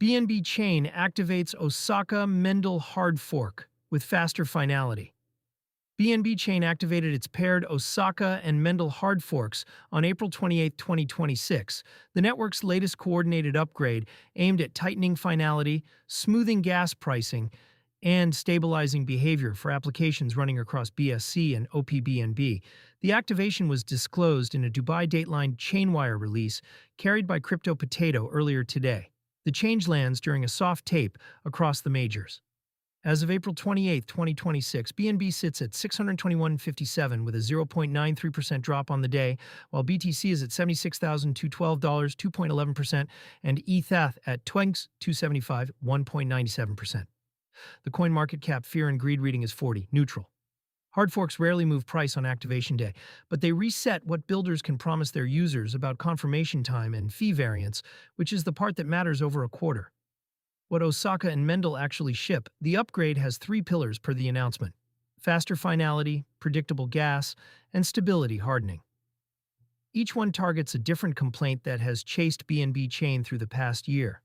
BNB Chain activates Osaka Mendel hard fork with faster finality. BNB Chain activated its paired Osaka and Mendel hard forks on April 28, 2026, the network's latest coordinated upgrade aimed at tightening finality, smoothing gas pricing, and stabilizing behavior for applications running across BSC and OPBNB. The activation was disclosed in a Dubai Dateline Chainwire release carried by Crypto Potato earlier today. The change lands during a soft tape across the majors. As of April 28, 2026, BNB sits at 621.57 with a 0.93% drop on the day, while BTC is at $76,212, 2.11%, and ETH at TWENGS 275, 1.97%. The CoinMarketCap Fear and Greed reading is 40, neutral. Hard forks rarely move price on activation day, but they reset what builders can promise their users about confirmation time and fee variance, which is the part that matters over a quarter. What Osaka and Mendel actually ship, the upgrade has three pillars per the announcement: faster finality, predictable gas, and stability hardening. Each one targets a different complaint that has chased BNB Chain through the past year.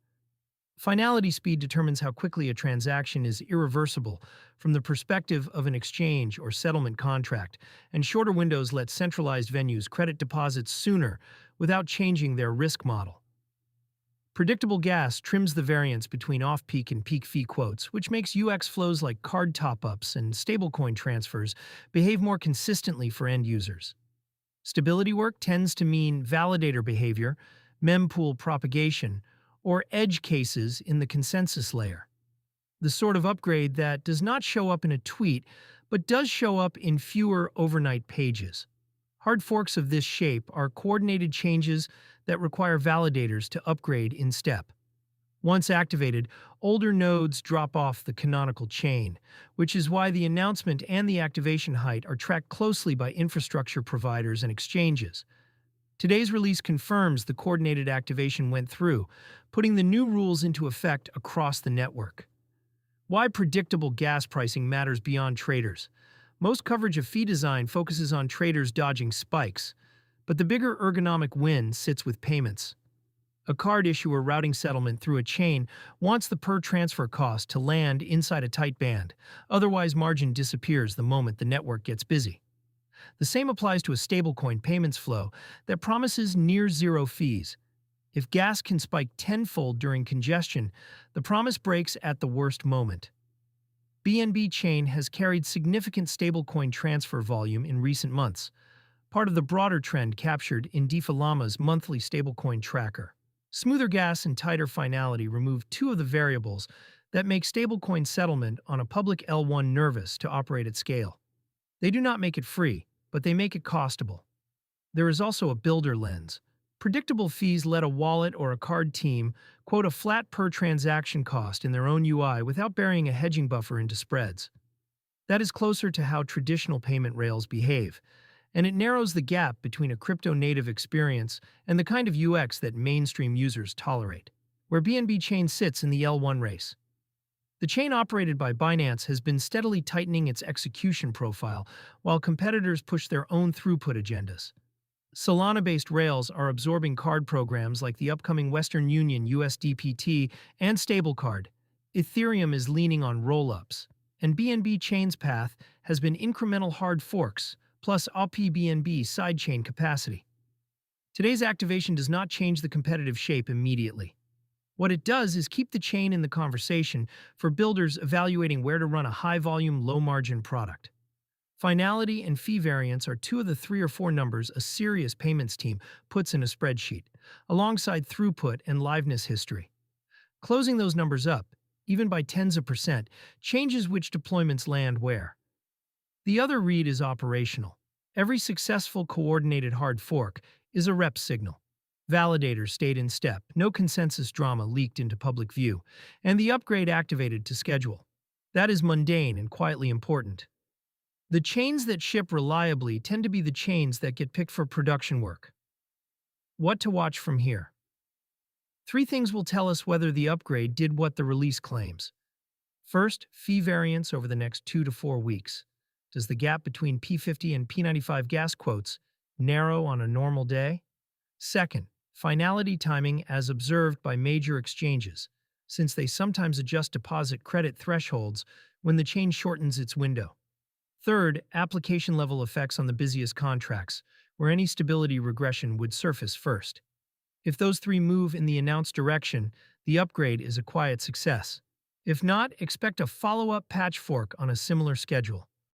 Finality speed determines how quickly a transaction is irreversible from the perspective of an exchange or settlement contract, and shorter windows let centralized venues credit deposits sooner without changing their risk model. Predictable gas trims the variance between off-peak and peak fee quotes, which makes UX flows like card top-ups and stablecoin transfers behave more consistently for end users. Stability work tends to mean validator behavior, mempool propagation, or edge cases in the consensus layer. The sort of upgrade that does not show up in a tweet, but does show up in fewer overnight pages. Hard forks of this shape are coordinated changes that require validators to upgrade in step. Once activated, older nodes drop off the canonical chain, which is why the announcement and the activation height are tracked closely by infrastructure providers and exchanges. Today's release confirms the coordinated activation went through, putting the new rules into effect across the network. Why predictable gas pricing matters beyond traders. Most coverage of fee design focuses on traders dodging spikes, but the bigger ergonomic win sits with payments. A card issuer routing settlement through a chain wants the per-transfer cost to land inside a tight band, otherwise margin disappears the moment the network gets busy. The same applies to a stablecoin payments flow that promises near-zero fees. If gas can spike tenfold during congestion, the promise breaks at the worst moment. BNB Chain has carried significant stablecoin transfer volume in recent months, part of the broader trend captured in DeFi Llama's monthly stablecoin tracker. Smoother gas and tighter finality remove two of the variables that make stablecoin settlement on a public L1 nervous to operate at scale. They do not make it free, but they make it costable. There is also a builder lens. Predictable fees let a wallet or a card team quote a flat per-transaction cost in their own UI without burying a hedging buffer into spreads. That is closer to how traditional payment rails behave, and it narrows the gap between a crypto-native experience and the kind of UX that mainstream users tolerate, where BNB Chain sits in the L1 race. The chain operated by Binance has been steadily tightening its execution profile, while competitors push their own throughput agendas. Solana-based rails are absorbing card programs like the upcoming Western Union USDPT and Stablecard. Ethereum is leaning on roll-ups, and BNB Chain's path has been incremental hard forks, plus OPBNB sidechain capacity. Today's activation does not change the competitive shape immediately. What it does is keep the chain in the conversation for builders evaluating where to run a high-volume, low-margin product. Finality and fee variance are two of the 3 or 4 numbers a serious payments team puts in a spreadsheet, alongside throughput and liveness history. Closing those numbers up, even by tens of percent, changes which deployments land where. The other read is operational. Every successful coordinated hard fork is a rep signal. Validators stayed in step, no consensus drama leaked into public view, and the upgrade activated to schedule. That is mundane and quietly important. The chains that ship reliably tend to be the chains that get picked for production work. What to watch from here? 3 things will tell us whether the upgrade did what the release claims. First, fee variance over the next 2 to 4 weeks. Does the gap between P50 and P95 gas quotes narrow on a normal day? Second, finality timing as observed by major exchanges. since they sometimes adjust deposit credit thresholds when the chain shortens its window. Third, application-level effects on the busiest contracts, where any stability regression would surface first. If those three move in the announced direction, the upgrade is a quiet success. If not, expect a follow-up patch fork on a similar schedule.